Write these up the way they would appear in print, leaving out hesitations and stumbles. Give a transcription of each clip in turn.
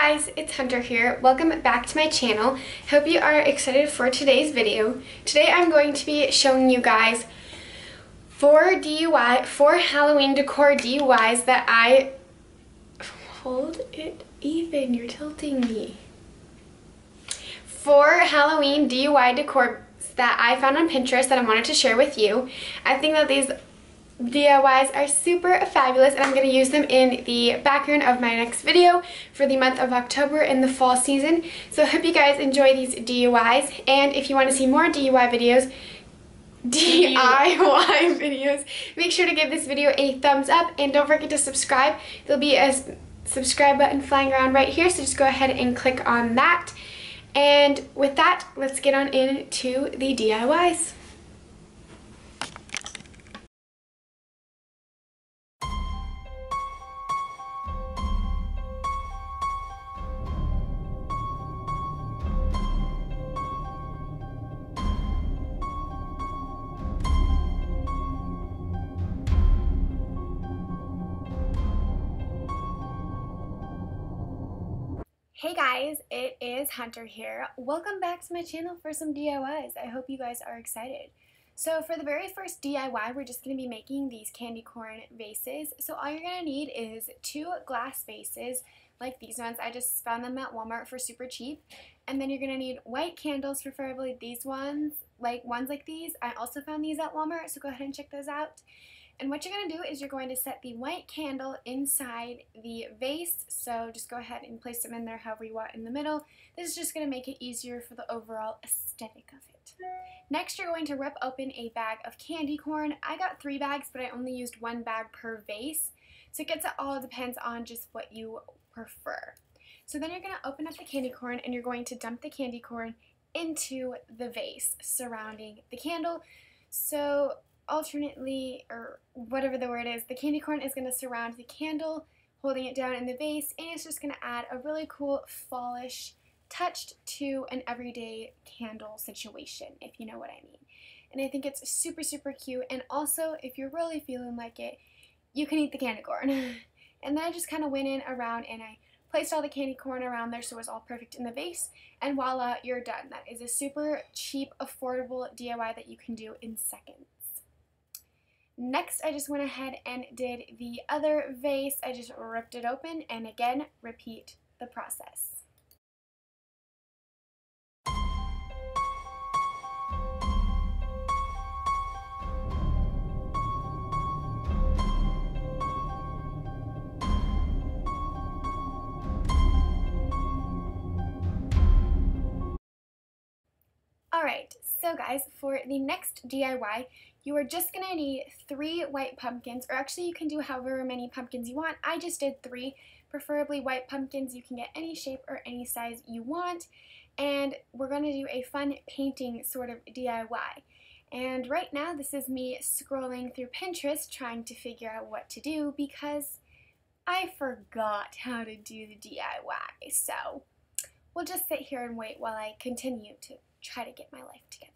guys, it's Hunter here. Welcome back to my channel. Hope you are excited for today's video. Today I'm going to be showing you guys four Halloween decor DIYs that I... Hold it even, you're tilting me. 4 Halloween DIY decor that I found on Pinterest that I wanted to share with you. I think that these DIYs are super fabulous, and I'm going to use them in the background of my next video for the month of October in the fall season. So I hope you guys enjoy these DIYs, and if you want to see more DIY videos, make sure to give this video a thumbs up, and don't forget to subscribe. There'll be a subscribe button flying around right here, so just go ahead and click on that. And with that, let's get on into the DIYs. Hey guys, it is Hunter here. Welcome back to my channel for some DIYs. I hope you guys are excited. So for the very first DIY, we're just going to be making these candy corn vases. So all you're going to need is 2 glass vases like these ones. I just found them at Walmart for super cheap. And then you're going to need white candles, preferably these ones like these. I also found these at Walmart, so go ahead and check those out. And what you're going to do is you're going to set the white candle inside the vase. So just go ahead and place them in there however you want in the middle. This is just going to make it easier for the overall aesthetic of it. Next, you're going to rip open a bag of candy corn. I got 3 bags, but I only used 1 bag per vase. So it all depends on just what you prefer. So then you're going to open up the candy corn, and you're going to dump the candy corn into the vase surrounding the candle. So alternately, or whatever the word is, the candy corn is going to surround the candle, holding it down in the vase, and it's just going to add a really cool fallish touch to an everyday candle situation, if you know what I mean. And I think it's super, super cute, and also, if you're really feeling like it, you can eat the candy corn. And then I just kind of went in around and I placed all the candy corn around there so it was all perfect in the vase, and voila, you're done. That is a super cheap, affordable DIY that you can do in seconds. Next, I just went ahead and did the other vase. I just ripped it open, and again, repeat the process. Alright, so guys, for the next DIY, you are just going to need 3 white pumpkins, or actually you can do however many pumpkins you want. I just did 3, preferably white pumpkins. You can get any shape or any size you want, and we're going to do a fun painting sort of DIY. And right now, this is me scrolling through Pinterest trying to figure out what to do because I forgot how to do the DIY. So we'll just sit here and wait while I continue to try to get my life together.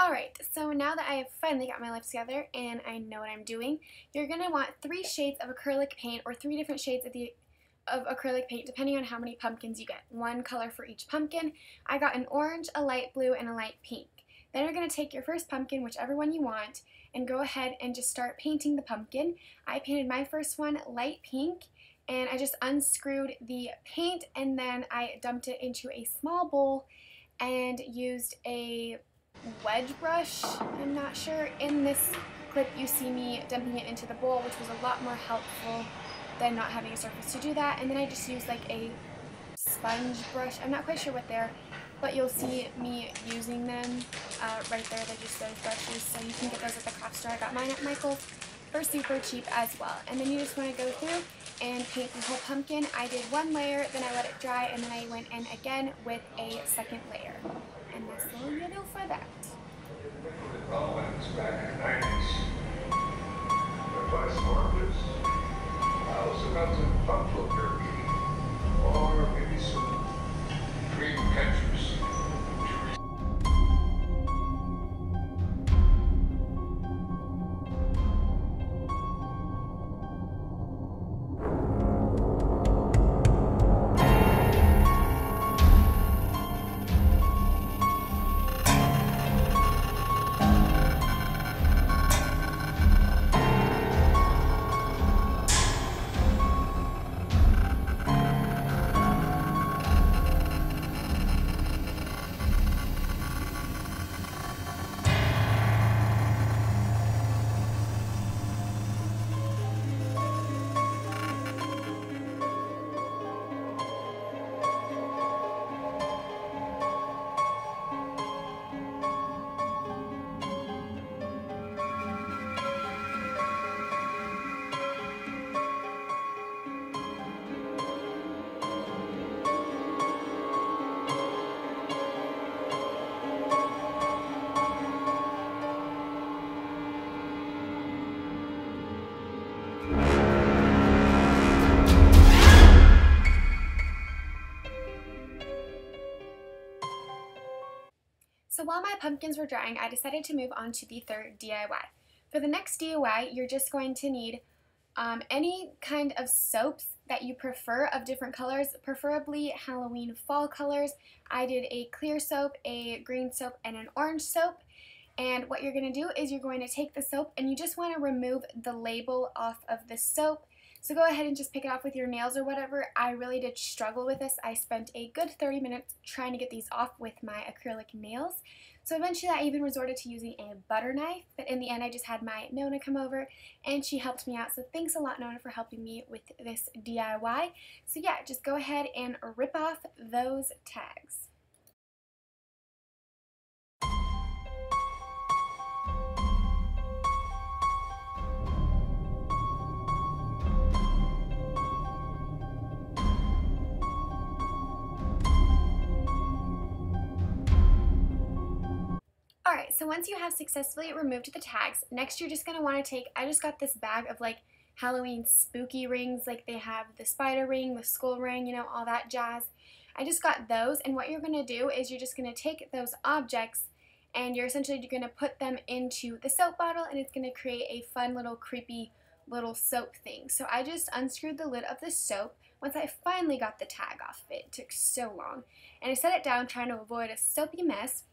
Alright, so now that I have finally got my life together and I know what I'm doing, you're going to want 3 shades of acrylic paint, or 3 different shades of acrylic paint depending on how many pumpkins you get. 1 color for each pumpkin. I got an orange, a light blue, and a light pink. Then you're going to take your first pumpkin, whichever one you want, and go ahead and just start painting the pumpkin. I painted my first one light pink, and I just unscrewed the paint, and then I dumped it into a small bowl and used a wedge brush, I'm not sure. In this clip you see me dumping it into the bowl, which was a lot more helpful than not having a surface to do that. And then I just used like a sponge brush, I'm not quite sure what they're, but you'll see me using them right there. They're just those brushes, so you can get those at the craft store. I got mine at Michael's for super cheap as well. And then you just want to go through and paint the whole pumpkin. I did 1 layer, then I let it dry, and then I went in again with a second layer. And that's all you do for that. about some pop filters? Or maybe some dream catchers? So while my pumpkins were drying, I decided to move on to the third DIY. For the next DIY, you're just going to need any kind of soaps that you prefer of different colors, preferably Halloween fall colors. I did a clear soap, a green soap, and an orange soap. And what you're going to do is you're going to take the soap and you just want to remove the label off of the soap. So go ahead and just pick it off with your nails or whatever. I really did struggle with this. I spent a good 30 minutes trying to get these off with my acrylic nails. So eventually I even resorted to using a butter knife, but in the end I just had my Nona come over and she helped me out. So thanks a lot, Nona, for helping me with this DIY. So yeah, just go ahead and rip off those tags. Alright, so once you have successfully removed the tags, next you're just going to want to take, I just got this bag of like Halloween spooky rings, like they have the spider ring, the skull ring, you know, all that jazz. I just got those, and what you're going to do is you're just going to take those objects and you're going to put them into the soap bottle, and it's going to create a fun little creepy little soap thing. So I just unscrewed the lid of the soap once I finally got the tag off of it. It took so long. And I set it down trying to avoid a soapy mess.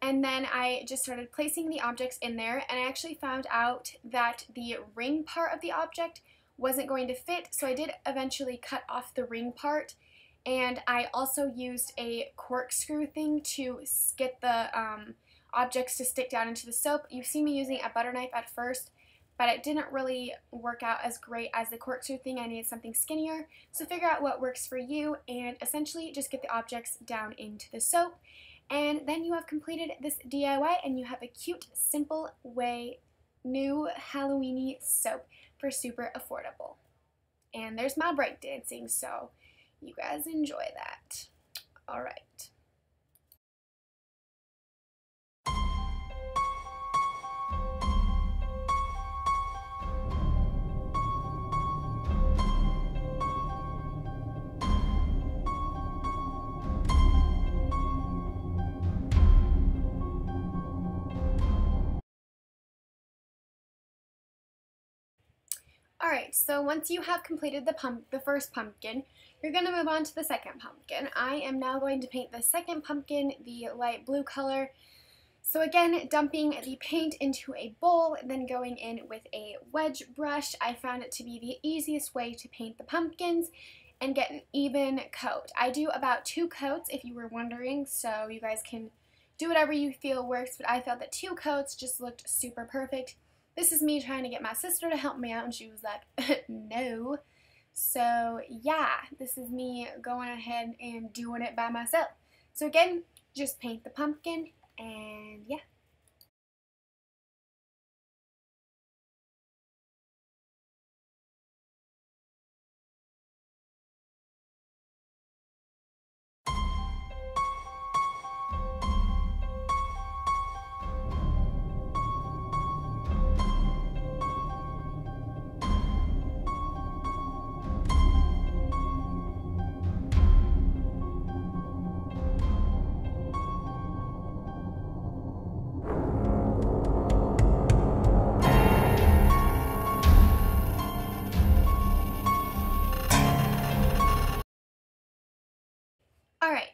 And then I just started placing the objects in there, and I actually found out that the ring part of the object wasn't going to fit, so I did eventually cut off the ring part, and I also used a corkscrew thing to get the objects to stick down into the soap. You see me using a butter knife at first, but it didn't really work out as great as the corkscrew thing. I needed something skinnier, so figure out what works for you, and essentially just get the objects down into the soap. And then you have completed this DIY and you have a cute, simple way, new Halloween-y soap for super affordable. And there's my breakdancing, so you guys enjoy that. Alright. Alright, so once you have completed the first pumpkin, you're going to move on to the second pumpkin. I am now going to paint the second pumpkin the light blue color. So again, dumping the paint into a bowl, then going in with a wedge brush. I found it to be the easiest way to paint the pumpkins and get an even coat. I do about 2 coats if you were wondering, so you guys can do whatever you feel works, but I felt that 2 coats just looked super perfect. This is me trying to get my sister to help me out, and she was like, no. So yeah, this is me going ahead and doing it by myself. So again, just paint the pumpkin, and yeah.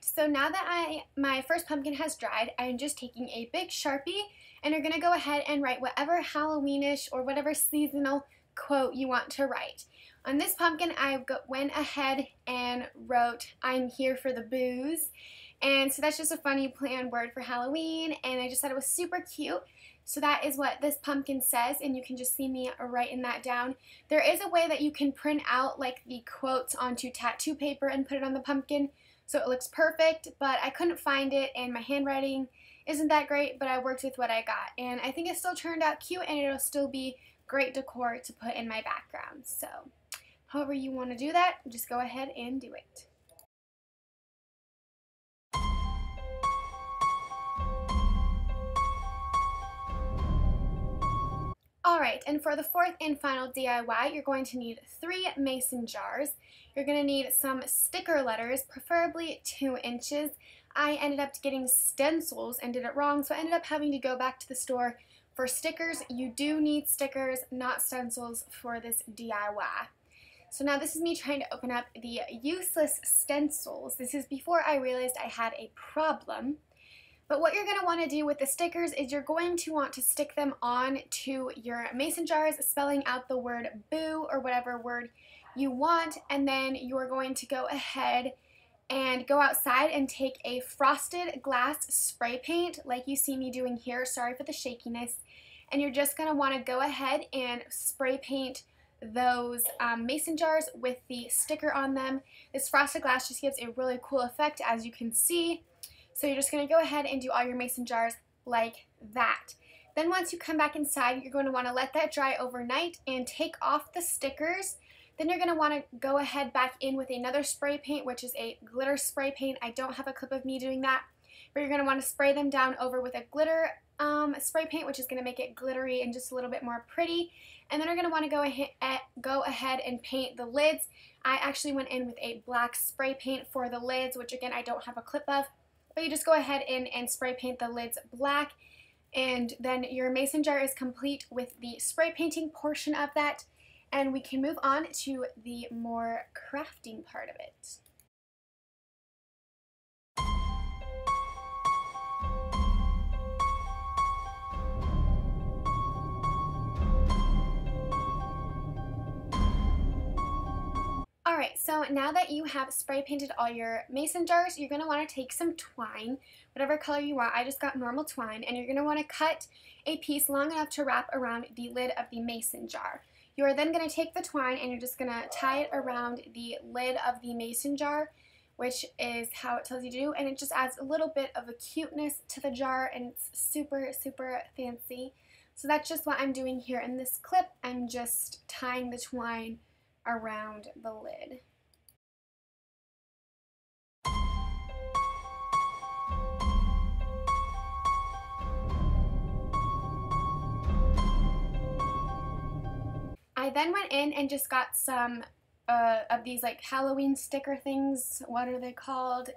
so now that my first pumpkin has dried, I'm just taking a big Sharpie and you're going to go ahead and write whatever Halloweenish or whatever seasonal quote you want to write. On this pumpkin, I went ahead and wrote, "I'm here for the booze." And so that's just a funny planned word for Halloween, and I just thought it was super cute. So that is what this pumpkin says, and you can just see me writing that down. There is a way that you can print out like the quotes onto tattoo paper and put it on the pumpkin, so it looks perfect, but I couldn't find it, and my handwriting isn't that great, but I worked with what I got. And I think it still turned out cute, and it'll still be great decor to put in my background. So however you want to do that, just go ahead and do it. Alright, and for the fourth and final DIY, you're going to need 3 mason jars. You're going to need some sticker letters, preferably 2 inches. I ended up getting stencils and did it wrong, so I ended up having to go back to the store for stickers. You do need stickers, not stencils, for this DIY. So now this is me trying to open up the useless stencils. This is before I realized I had a problem. But what you're going to want to do with the stickers is you're going to want to stick them on to your mason jars, spelling out the word boo or whatever word you want, and then you're going to go ahead and go outside and take a frosted glass spray paint like you see me doing here. Sorry for the shakiness. And you're just going to want to go ahead and spray paint those mason jars with the sticker on them. This frosted glass just gives a really cool effect, as you can see. So you're just going to go ahead and do all your mason jars like that. Then once you come back inside, you're going to want to let that dry overnight and take off the stickers. Then you're going to want to go ahead back in with another spray paint, which is a glitter spray paint. I don't have a clip of me doing that, but you're going to want to spray them down over with a glitter spray paint, which is going to make it glittery and just a little bit more pretty. And then you're going to want to go ahead and paint the lids. I actually went in with a black spray paint for the lids, which again I don't have a clip of. But you just go ahead and spray paint the lids black, and then your mason jar is complete with the spray painting portion of that, and we can move on to the more crafting part of it. Alright, so now that you have spray painted all your mason jars, you're going to want to take some twine, whatever color you want. I just got normal twine, and you're going to want to cut a piece long enough to wrap around the lid of the mason jar. You are then going to take the twine and you're just going to tie it around the lid of the mason jar, which is how it tells you to do, and it just adds a little bit of a cuteness to the jar, and it's super, super fancy. So that's just what I'm doing here in this clip. I'm just tying the twine around the lid. I then went in and just got some of these like Halloween sticker things. What are they called?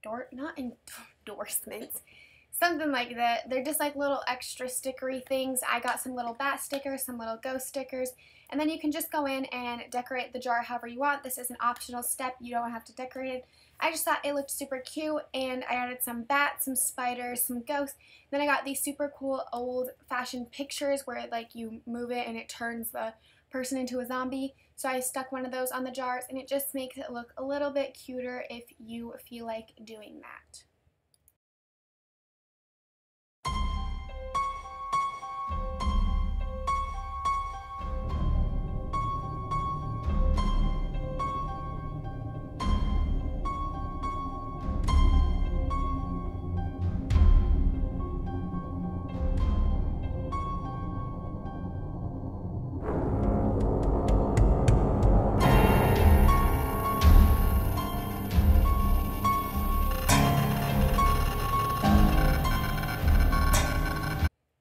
Not endorsements. Something like that. They're just like little extra stickery things. I got some little bat stickers, some little ghost stickers, and then you can just go in and decorate the jar however you want. This is an optional step. You don't have to decorate it. I just thought it looked super cute, and I added some bats, some spiders, some ghosts. Then I got these super cool old-fashioned pictures where like you move it and it turns the person into a zombie. So I stuck one of those on the jars, and it just makes it look a little bit cuter if you feel like doing that.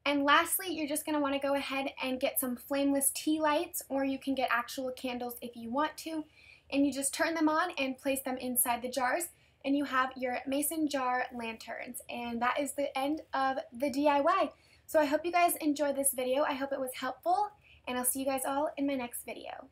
And lastly, you're just going to want to go ahead and get some flameless tea lights, or you can get actual candles if you want to, and you just turn them on and place them inside the jars, and you have your mason jar lanterns. And that is the end of the DIY. So I hope you guys enjoyed this video. I hope it was helpful, and I'll see you guys all in my next video.